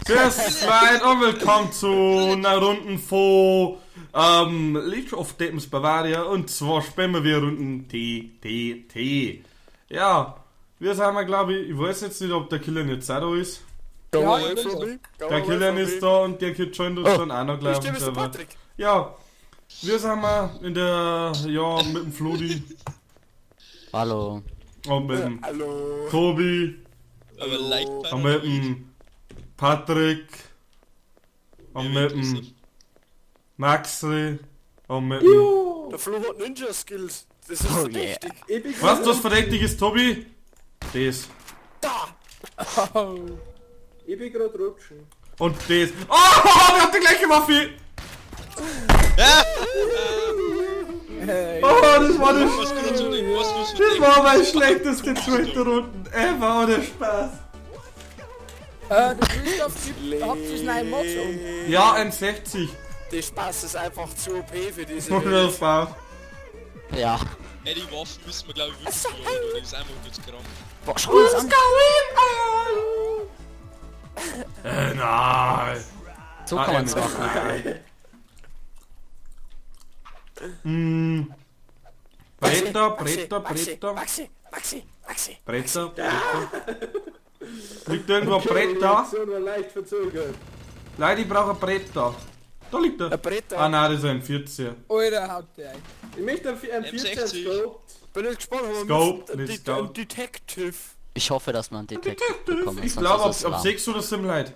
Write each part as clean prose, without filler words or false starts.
Grüß Leute und willkommen zu einer Runde von League of Legends Bavaria und zwar spielen wir Runden TTT. Ja, wir sind glaube ich weiß jetzt nicht, ob der Killian jetzt auch da ist. Ja, Der Killian ist da und der Kid joint uns dann auch noch gleich. Ja, wir sind in der, mit dem Flodi Hallo. und mit dem Tobi und mit dem Patrick und mit dem Maxi und mit dem... Der Flo hat Ninja Skills. Das ist verdächtig. Was das verdächtig ist, Tobi? Das. Ich bin gerade rutschen. Und das. Oh, der hat die gleiche Waffe! Oh, das war das war mein schlechteste zweite Runden ever, ohne Spaß. Der Christoph habt ihr neue Mods um? Ja, 1,60. Der Spaß ist einfach zu OP für diese Ohne Welt. Spaß. Ja. Ey, die Waffen müssen wir glaube ich wirklich verloren, oder? Die ist einfach jetzt krank. Boah, schau uns an. Nein. So kann man's machen. Bretter. Maxi. Liegt irgendwo ein Brett da? So nur leicht verzögert. Leute, ich brauche ein Brett da. Da liegt er. Ein Brett da. Ah nein, das ist ein 14. Alter, haut der ein. Ich möchte einen 14 Scope. Bin jetzt gespannt, ob Scope, wir nicht mit Scope. Detective. Ich hoffe, dass man einen Detective bekommt. Ich sonst glaube, ist es ab lahm. 6 oder 7 Leute.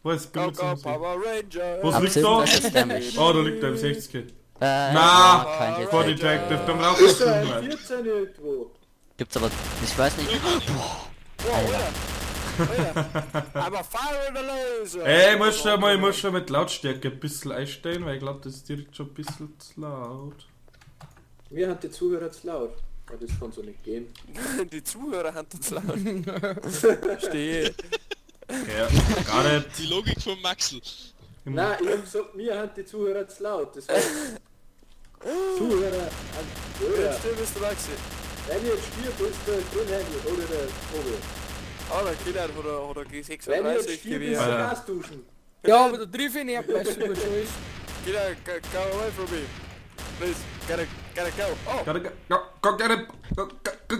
Wo ist Go, go, Power Ranger. Was Ab liegt 7 da? ist es dämlich. Oh, da liegt der M60. Na, Na, kein vor Detective. Detective, dann brauchst du Ist da 7 ein Leute. 14 irgendwo? Gibt's aber, ich weiß nicht. Wow, Alter. Aber Fire oder Laser. Ey, ich muss schon mit Lautstärke ein bisschen einstellen, weil ich glaube, das ist direkt schon ein bisschen zu laut. Mir hat die Zuhörer zu laut. Aber das kann so nicht gehen. Die Zuhörer haben uns laut. Stehe. Ja, gerade. Die Logik von Maxl. Nein, ich hab gesagt, mir hat die Zuhörer zu laut. Das heißt, Zuhörer an Zuhörer. Still bist du Maxi. Wenn ihr jetzt stirbt, ist der Grünhändler oder der Vogel. Oh, der Killer oder Wenn ihr jetzt G36 stirbt, ist gewesen. der Alter. Gas duschen. Ja, aber der trifft ihn nicht, weil es so gut so ist. Killer, go away from me. Please, gotta go. Oh,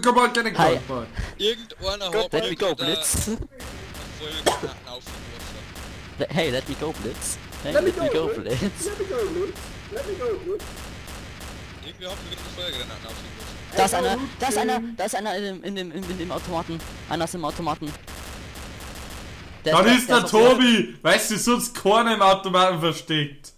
Come on, get it, Hi. boy. Irgendeiner hat Let me go, mir Blitz. Feuergranaten aufgeworfen. Hey, let me go, Blitz. Hey, Let me let me go, go, Blitz. Blitz. Let me go, Luke. Let me go, Luke. Irgendwie hat mir gerade Feuergranaten aufgeworfen. Da ist einer in dem Automaten. Einer ist im Automaten. Dann ist der auf- Tobi! Weißt du, sonst keiner im Automaten versteckt.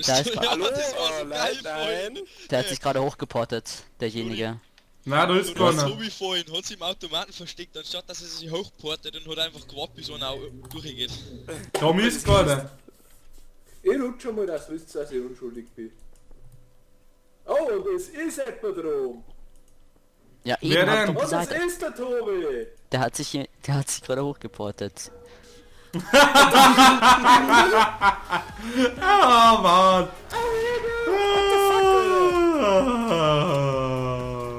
Da ist- Ja, hallo, das war so geil nein. vorhin. Der hat sich gerade hochgeportet, derjenige. Na, da ist Und der keiner. Tobi vorhin hat sich im Automaten versteckt, anstatt dass er sich hochportet und hat einfach gewartet, bis einer auch durchgeht. Da ist keiner. Ich rutsche schon mal, das wisst ihr, dass ich unschuldig bin. Oh, und es ist etwa drum. Ja, Wer eben, denn? auf Und die es Seite. ist der Tobi. Der hat sich gerade hochgeportet. Ah, Mann.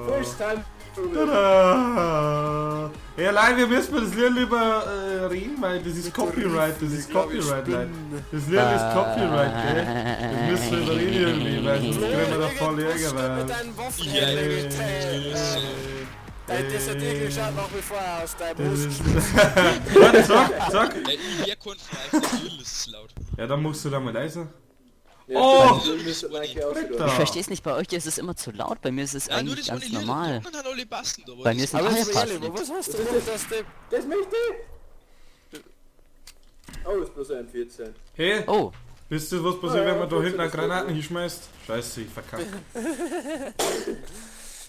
First time, Tobi. Tada. Ja, nein, wir müssen das Lied lieber reden, weil das ist Copyright, Leute. Das Lied ist Copyright, gell? Das müssen wir überreden irgendwie, weil sonst kriegen wir da voll Ärger, Mit weil... deinen Waffenhändler geteilt. Dein Desertikel schaut nach wie vor aus, dein Das Brust. ist... Warte, sag! Ey, ich hör keinen Fleisch, natürlich ist es laut. Ja, dann musst du da mal leiser. Ja, Oh! stimmt, wir müssen eigentlich Alter. ausgehen. Ich verstehe es nicht, bei euch ist es immer zu laut, bei mir ist es Ja, nur eigentlich das ganz ohne normal. Die anderen haben alle passen, aber Bei mir das- sind Aber alle jetzt ehrlich, passend. was hast du Das denn, ist- dass der... Das möchte ich. Oh, das ist bloß ein 14. Hey, Oh, wisst ihr, was passiert, wenn man da hinten eine Granaten hinschmeißt? Scheiße, ich verkacke.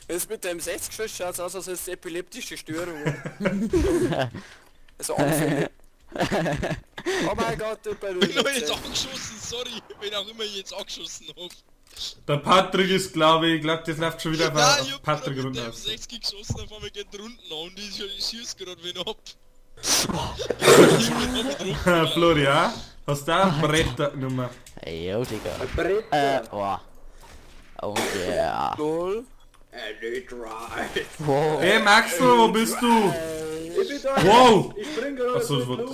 Jetzt mit dem 60 Schuss schaut's aus, als hättest du epileptische Störungen. Also Anfälle. Oh mein Gott, ich bin Ich bin noch jetzt angeschossen, sorry, wen auch immer ich jetzt angeschossen hab. Der Patrick ist, glaube ich, das läuft schon wieder Nein, auf ich hab Patrick gerade runter. mit dem 60 geschossen, auf einmal geht der unten an und ich schieß gerade wen ab. Florian, hast du auch eine Brettnummer? yo, Digga. Bretter. Boah. Oh yeah. Lol. And it right. Wow. Hey Maxl, wo bist du? Ich bin da. Wow! Ich spring gerade Achso, aus das dem war Flug.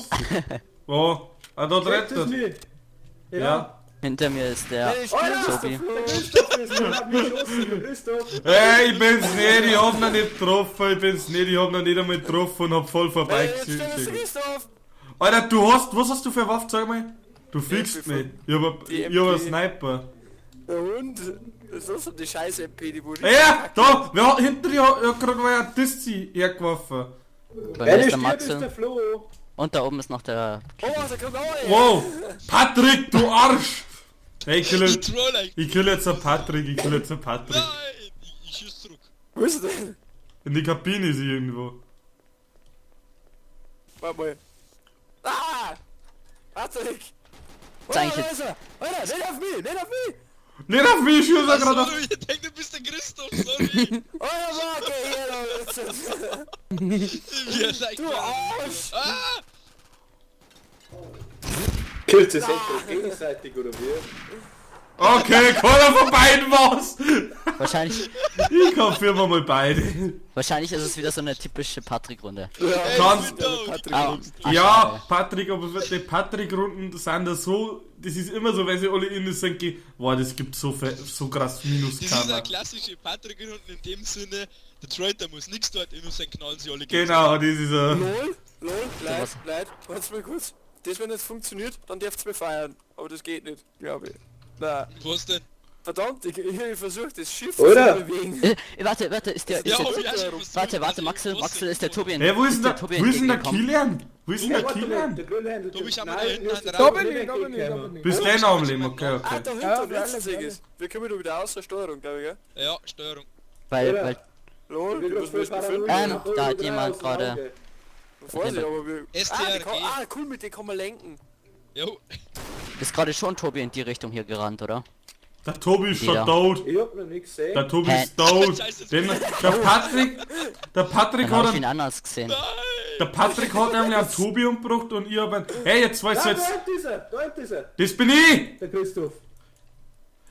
das. Wo? Ah, da Rettet rettet. mich. Ja. Hinter mir ist der Alter, Tobi. der Christoph ist, der hat mich geschossen, der Christoph. Hey, ich bin's nicht, ich hab noch nicht getroffen, ich hab noch nicht einmal getroffen und hab voll Jetzt stimmt vorbeigeschickt. Christoph! Alter, was hast du für Waffe, sag mal? Du fliegst MP5. nicht. Ich hab Die einen MP. Sniper. Ja und? Das ist so die scheiß MP, die wurde... Ja, da, wer hat hinter dir hat gerade mal ein Diszi hergeworfen. Bei Wer mir ist nicht der stirbt, ist der Maxel. Flo. Und da oben ist noch der... Oh, der kommt auch, ey! Wow, Patrick, du Arsch! Hey, Ich troll eigentlich. ich kill jetzt einen Patrick, Nein! Ich schieß zurück. Wo ist er denn? In die Kabine ist sie irgendwo. Warte mal. Ah! Patrick! Ist eigentlich da ist er! Alter, nicht auf mich, nicht auf mich! Nicht auf mich, ich schieße Ach so, gerade auf... ich denk, du bist der Christoph, sorry. Alter, Marke, hier, Wir like du Arsch! Ah! Killt sie sich doch gegenseitig, oder wie? Okay, keiner von beiden war's! Wahrscheinlich, Ich konfirme mal beide. wahrscheinlich ist es wieder so eine typische Patrick-Runde. Ey, Kannst- ich bin down. Ah, Ja, Patrick, aber die Patrick-Runden sind da so... Das ist immer so, wenn sie alle in sind, boah, das gibt so krass Das ist Minuskammer. eine klassische Patrick-Runde in dem Sinne, der Traitor muss nichts dort, innocent knallen sie alle Genau, das ist LOL, LOL, was? Leid, warte mal kurz. Das, wenn es funktioniert, dann dürft's mir feiern. Aber das geht nicht, glaube ich. Na, Was denn? verdammt, ich versuche das Schiff Oder? zu bewegen. Warte, ist der... Ja, Ist hab ich der auch schon versucht. warte, Also, Maxel, was ist der Tobi Hey, wo ist denn der, Tobi wo ist denn der entgegengekommen? Kilian? Wo ist denn der Warte mal, Kilian? der Grillhändler. Du bist aber Nein, da hinten nur an der der Da Reihe. bin ich, da bin ich, da bin ich. Bist du eh noch am Leben? Okay, Ah, okay. da hinten, Ja, rechts alles, sehe ich alles. es. Wir kommen da wieder aus der Steuerung, glaube ich, gell? Ja, Steuerung. Weil, LOL, Ich du will musst voll mich paranoid befinden. machen, da hat drei jemand aus dem gerade- Auge. Vorsicht, aber wir... STRG. Cool, mit dem kann man lenken. Jo. ist gerade schon Tobi in die Richtung hier gerannt, oder? Der Tobi ist schon Wieder. tot. Ich hab noch nichts gesehen. Der Tobi Hä? ist tot. Scheiße, Der Patrick Dann hat hab ich einen, ihn anders gesehen. der Patrick hat nämlich einen Tobi umgebracht und ich hab einen, hey, jetzt weißt du Da jetzt, hinten ist er, da hinten ist er, das bin ich! der Christoph.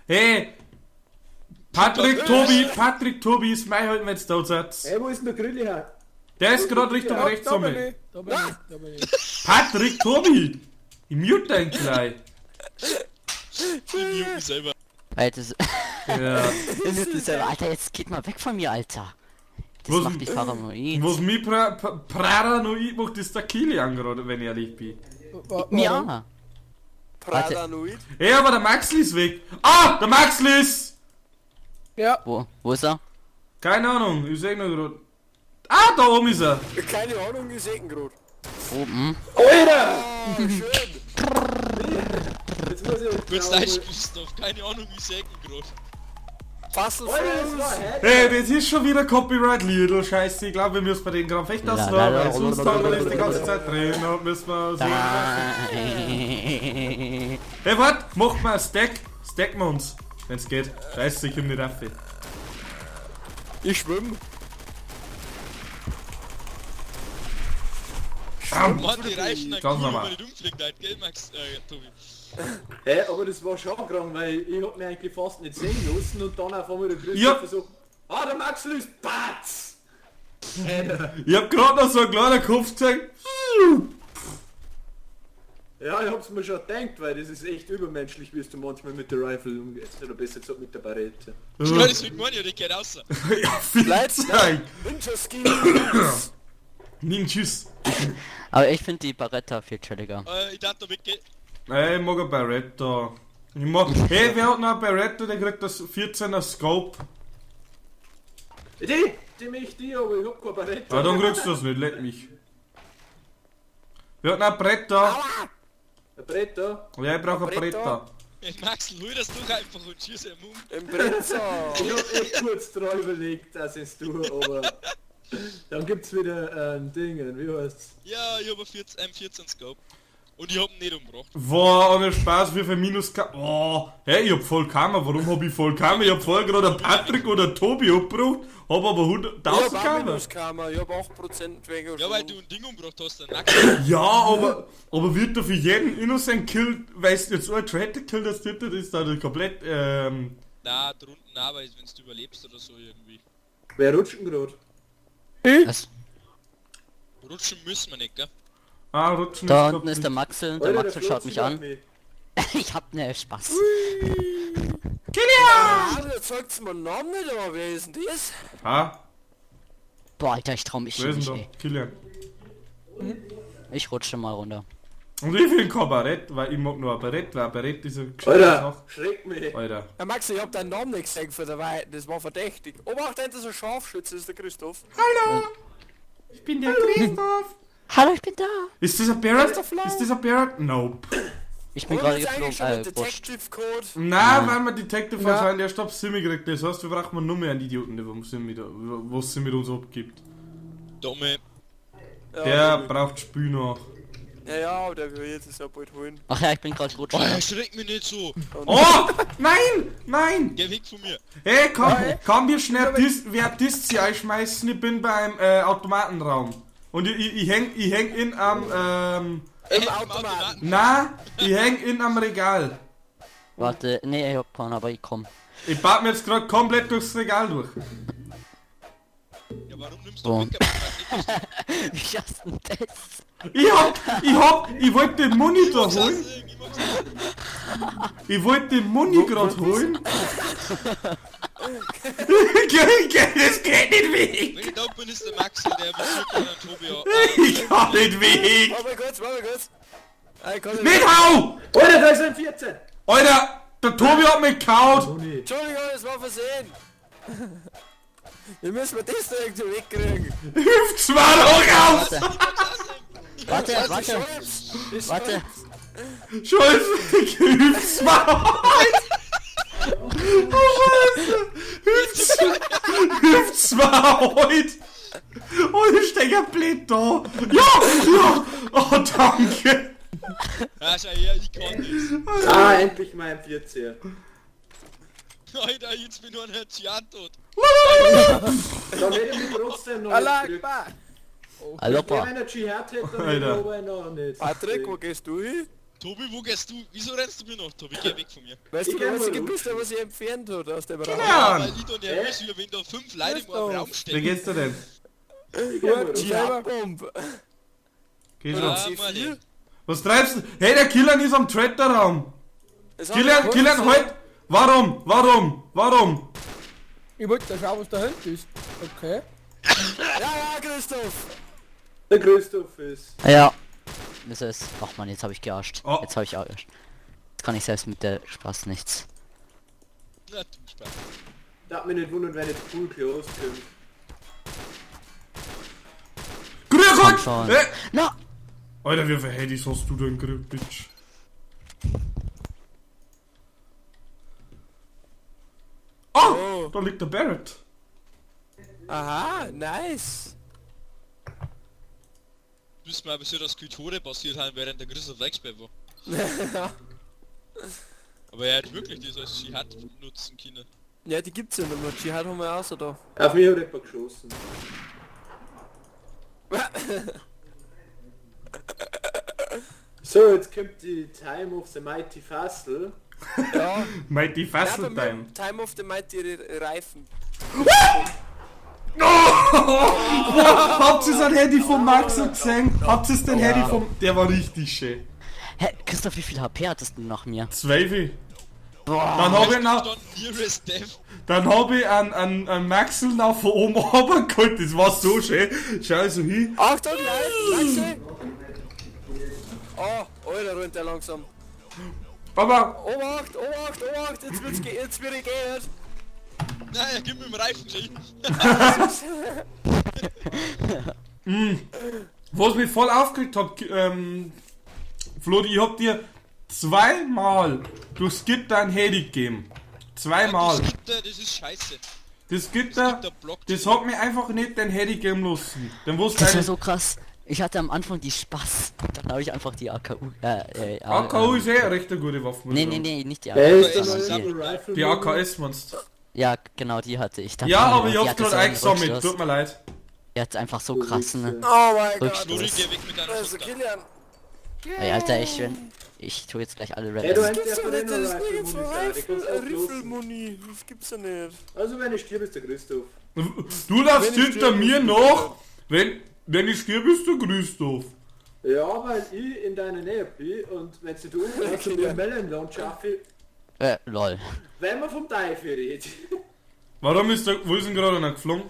Hey! Patrick, Tobi ist mein halt, wenn es tot ist. Hey, wo ist denn der Grilli her? Der ist gerade Richtung Ja, rechts da um bin mich. ich, da bin ich, da bin ich. Patrick, Tobi! Ich mute den gleich. Die muten selber. Alter, das Ja. ist ja, Alter, jetzt geht mal weg von mir, Alter. Das Was- macht dich paranoid. Was mich paranoid macht, ist der Kilian gerade, wenn ich ehrlich bin. Ja. Paranoid. Hey, aber der Maxl ist weg. Ah, der Maxl ist! Ja, Wo ist er? Keine Ahnung, ich seh noch gerade. Ah, da oben ist er. Keine Ahnung, ich sehe ihn gerade. Oben. Alter! Ah, schön. Jetzt muss ich Kurz genau- Deutsch, Christoph. Keine Ahnung, wie sägen gerade. Fassen Alter, das war Hey, das ist schon wieder Copyright Lidl, scheiße. Ich glaube, wir müssen bei den Grand Fechters La, noch, la, la, weil sonst la, la, haben wir la, das die la, ganze la, Zeit drehen. Da müssen wir so. Nein. Hey, wart, macht mal ein Stack. Stacken wir uns, wenn's geht. Scheiße, ich komm nicht rauf. Ich schwimme. Mann, die reichen dann Ganz cool, normal. wenn man nicht umfliegt, halt, gell, Max? Tobi. Hä, aber das war schon krank, weil ich hab mich eigentlich fast nicht sehen lassen und dann auf einmal der Christoph Ja. versucht. Ah, der Maxl ist Batz! Ich hab grad noch so einen kleinen Kopf gezeigt. Ja, ich hab's mir schon gedacht, weil das ist echt übermenschlich, wie du manchmal mit der Rifle umgehst. Oder besser gesagt mit der Barrette. Ja, deswegen meine ich, der geht raus. Ja, viel Leid, Zeit. Ninja Skills. Nimm tschüss. Aber ich finde die Barretta viel chilliger. Ich darf da weggehen. Hey, ich mag ein Beretta. Ich mag. Hey, wer hat noch ein Beretta, der kriegt das 14er Scope. Die möchte ich, aber ich hab keine Barrette. Ah, dann kriegst du das nicht, leck mich. Wer hat noch ein Bretta? Ein Brett da. Ja, ich brauche ein Bretta. Bretta. Hey, Max, hol das doch einfach und schieß im Mund. Im Brenzer. Ich hab echt kurz dran überlegt, dass ich's tue, aber dann gibt's wieder ein Ding, wie heißt's? Ja, ich hab ein M14 Scope. Und ich hab ihn nicht umgebracht. Wow, ohne Spaß, wie viel Minus Oh, hey, ich hab voll Kammer. Warum hab ich voll Kammer? Ich hab voll gerade einen Patrick oder einen Tobi abgebraucht, hab aber 100.000 Ich hab auch Kammer. Minuskammer, ich hab auch Prozent wegen. Ja, weil du ein Ding umgebracht hast, dann Max. Ja, aber wird da für jeden Innocent Kill, weißt du jetzt so ein Traitor Kill, das tut, das ist da komplett, Na, drunten, aber wenn du überlebst oder so irgendwie. Wer rutscht denn grad? Was? Rutschen müssen wir nicht, gell? Ah, rutschen Da ist unten ist der Maxel und der Alter, Maxel Flo schaut mich zieht an. mich. Ich hab ne Spaß. Ah, jetzt sagt's mir den Namen nicht, aber wer ist denn das? Ah, Boah, Alter, ich trau mich wer ist nicht, denn da? ey. Kilian. Ich rutsche mal runter. Und ich will ein Kabarett, weil ich mag nur ein Barett, weil ein Barett ist eine Geschichte. Alter, schreck mich. Alter. Ja, Max, ich hab deinen Namen nicht gesehen für der Weiten, das war verdächtig. Obacht, da ist ein Scharfschütze, das ist der Christoph. Hallo! Ich bin der Christoph! Hallo, ich bin da. Ist das ein Barrett? Ist der Flau? Ist das ein Barrett? Nope. Ich bin Und gerade jetzt eigentlich schon geflogen, mit wurscht. Detective Code. Nein, weil wir Detective Ja. anscheinend erst ab Simi gekriegt. Das heißt, wir brauchen nur mehr einen Idioten, der was sie mit uns abgibt. Dumme. Ja, Der braucht Spül noch. ja, aber der will jetzt ja bald holen. Ach ja, ich bin gerade Oh, rutschen. erschreck mich nicht so. Oh! Nein! Nein! Geh weg von mir. Hey, komm wir schnell wer Discs einschmeißen? Ich bin beim Automatenraum. Und ich häng in am Im Automaten. na, ich häng in am Regal. Warte, nee, ich hab keinen, aber ich komm. Ich baut mir jetzt gerade komplett durchs Regal durch. Ja, warum nimmst So. du weg? Wie schaffst du das? Ich wollte den Monitor holen. Ich wollte den Moni gerade holen. Das geht nicht weg. Wenn ich da bin, ist der Maxi, der besucht dann Tobi. Ich kann nicht weg. Warte mal kurz. Ich kann Nicht hau! Alter, da ist ein 14. Alter, der Tobi hat mich gekaut. Toni. Entschuldigung, das war versehen. Wir müssen das da irgendwie wegkriegen. Hüft zwar noch raus. Warte, warte, Schulz. warte. Scheiße, hüft zwar. Oh Scheiße. Hüft zwar heute. Oh, ich stecke blöd da. Ja. Oh, danke. Ja, schau her, ich kann das. Ah, endlich mein 14. Alter, jetzt bin ich nur ein Tian tot. Dann hätte ich mich trotzdem noch Allah nicht gedrückt. Akbar. Also, Wenn Alter, einer Jihad hätte, dann Alter. hätte ich aber noch nicht. Patrick, wo gehst du hin? Tobi, wo gehst du? Wieso rennst du mir noch, Tobi? Geh weg von mir. Weißt du, Ich der geh mal einzige los. bist, der was sich entfernt hat aus dem Raum. Ja. Weil ich da nervös bin, wenn da 5 Leute im Raum Wie stehen. geht's dir denn? Ich geh mal Gut, los. Jihad-Bomb. Geh Ja. schon. Ah, Mann. Was treibst du? Hey, der Kilian ist am Tretter-Raum. Kilian, halt! Warum? Ich wollte da schauen, was da hinten ist. Okay. Ja, Christoph. Der Christoph ist. ja. Das ist. Ach man, jetzt habe ich gearscht. Oh. Jetzt habe ich gearscht. Jetzt kann ich selbst mit der Spaß nichts. Na, du Spaß. Darf mich nicht wundern, wenn jetzt Full Close kommt. Grüß Komm Gott! schon. Hey. Na! Alter, wie viele Handys hast du denn gekriegt, Bitch? Oh, da liegt der Barrett. Aha, nice. Müssen wir aber so, dass Tode passiert haben, während der Christoph weggesperrt war. Aber er hat wirklich das als Jihad nutzen können. Ja, die gibt's ja noch mal. Jihad haben wir auch so da. Auf mich hat jemand geschossen. So, jetzt kommt die Time of the Mighty Fustle. Ja, Mighty ja Fustle bei Time. mir Time of the Mighty Reifen. Habt ihr sein Handy vom Max gesehen? Habt ihr den Handy vom... Der war richtig schön. Hä, Christoph, wie viel HP hattest du nach mir? 12. Boah. Dann hab ich noch... Stand Nearest Death. Dann hab ich einen Maxel noch von oben runtergeholt. Das war so schön. Schau so hin. Achtung, Leute! Oh, Alter, rennt der langsam. Aber... Obacht, jetzt wird ich gehört. Nein, gib mir den Reifen kriegen. Was mich voll aufgeregt hat, Flori, ich hab dir zweimal durchs Gitter ein Handy gegeben. Zweimal. Das Gitter, das ist scheiße. Das Gitter, Gitter blockt. das hat mir einfach nicht dein Handy geben lassen. Dann wusste Das war ich, so krass. Ich hatte am Anfang die Spaß. Dann habe ich einfach die AKU. AKU ist eh eine recht gute Waffe. muss ich Nee, sagen. nicht die Wer AKU. ist der das ist neue aber Rifle? Die AKS meinst du? Ja, genau, die hatte ich. Dachte Ja, mir, aber ich die hab's hatte gerade so einen eingesammelt, Rückstoß. tut mir leid. Die hat einfach so krassen Oh mein Gott. Rückstoß. Flori, geh weg mit deiner Also, Shotgun. Kilian. Ey, Alter, ich tue jetzt gleich alle Hey, du Red. hast Gibt's ja doch von nicht, den das ist nirgends von Rifle-Munition. Die kannst du auch losen. Riffelmuni. Das gibt's ja nicht. Also wenn ich stirb, ist der Christoph. Du darfst Wenn ich hinter stirb, mir ist noch, wenn ich stirb, ist der Christoph. Ja, weil ich in deiner Nähe bin und wenn du umgehst und mir Melonland schaffe, Lol. wenn man vom Teufel redet. Warum ist der Wilson gerade noch geflogen?